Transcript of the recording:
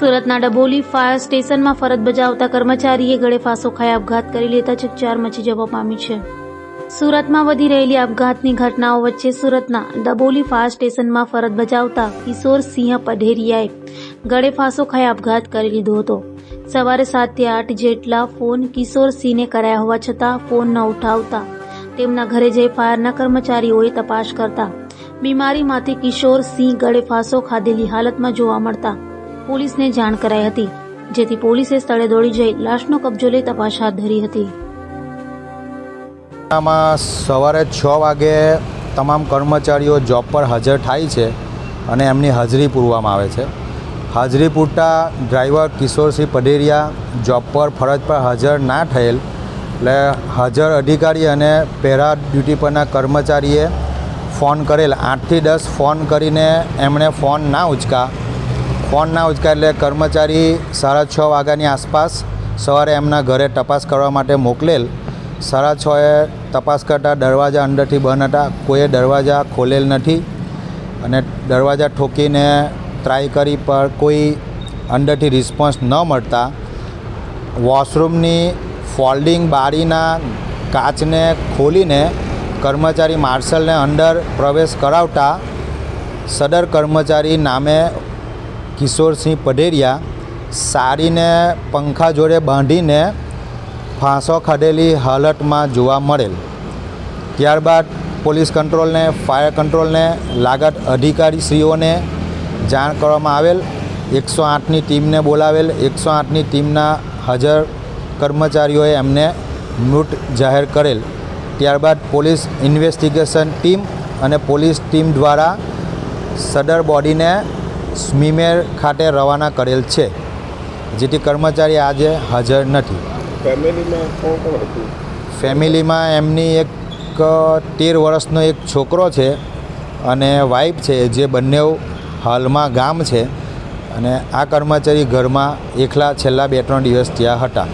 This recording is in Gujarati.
સુરતના ડબોલી ફાયર સ્ટેશનમાં ફરજ બજાવતા કર્મચારીએ ગળે ફાંસો ખાઈ આપઘાત કરી લેતા ચકચાર મચી જવા પામી છે। સુરતમાં વધી રહેલી આપઘાતની ઘટનાઓ વચ્ચે સુરતના ડબોલી ફાયર સ્ટેશનમાં ફરજ બજાવતા કિશોર સિંહ પઢેરિયાએ ગળે ફાંસો ખાઈ આપઘાત કરી લીધો હતો। સવારે 7 થી 8 જેટલા ફોન કિશોર સિંહને કરાયા હોવા છતાં ફોન ન ઉઠાવતા તેમના ઘરે જઈ ફાયરના કર્મચારીઓએ તપાસ કરતા બીમારીમાંથી કિશોર સિંહ ગળે ફાંસો ખાધેલી હાલતમાં જોવા મળતા પોલીસને જાણ કરાઈ હતી, જેથી પોલીસે સ્થળે દોડી જઈ લાશનો કબજો લઈ તપાસ હાથ ધરી હતી। સવારે 6 વાગે તમામ કર્મચારીઓ જોબ પર હાજર થાય છે અને એમની હાજરી પૂરવામાં આવે છે। હાજરી પૂરતા ડ્રાઈવર કિશોરસિંહ પઢેરિયા જોબ પર ફરજ પર હાજર ના થયેલ એટલે હાજર અધિકારી અને પેરા ડ્યુટી પરના કર્મચારીએ ફોન કરેલ। 8 થી 10 ફોન કરીને એમણે ફોન ના ઉચકા એટલે કર્મચારી 6:30 વાગ્યાની આસપાસ સવારે એમના ઘરે તપાસ કરવા માટે મોકલેલ। 6:30 તપાસ કરતાં દરવાજા અંદરથી બંધ હતા, કોઈએ દરવાજા ખોલેલ નથી અને દરવાજા ઠોકીને ટ્રાય કરી પર કોઈ અંદરથી રિસ્પોન્સ ન મળતા વોશરૂમની ફોલ્ડિંગ બારીના કાચને ખોલીને કર્મચારી માર્શલને અંદર પ્રવેશ કરાવતા સદર કર્મચારી નામે કિશોરસિંહ પઢેરિયા સારીને પંખા જોડે બાંધીને ફાંસો ખાધેલી હાલતમાં જોવા મળેલ। ત્યારબાદ પોલીસ કંટ્રોલને, ફાયર કંટ્રોલને, લાગત અધિકારીશ્રીઓને જાણ કરવામાં આવેલ। 108ની ટીમને બોલાવેલ। 108ની ટીમના હાજર કર્મચારીઓએ એમને મૃત જાહેર કરેલ। ત્યારબાદ પોલીસ ઇન્વેસ્ટિગેશન ટીમ અને પોલીસ ટીમ દ્વારા સદર બોડીને સ્મીમેર ખાતે રવાના કરેલ છે, જેથી કર્મચારી આજે હાજર નથી। ફેમિલીમાં કોણ કોણ હતું? ફેમિલીમાં એમની એક 13 વર્ષનો એક છોકરો છે અને વાઈફ છે, જે બંને હાલમાં ગામ છે અને આ કર્મચારી ઘરમાં એકલા છેલ્લા 2-3 દિવસ ત્યાં હતા।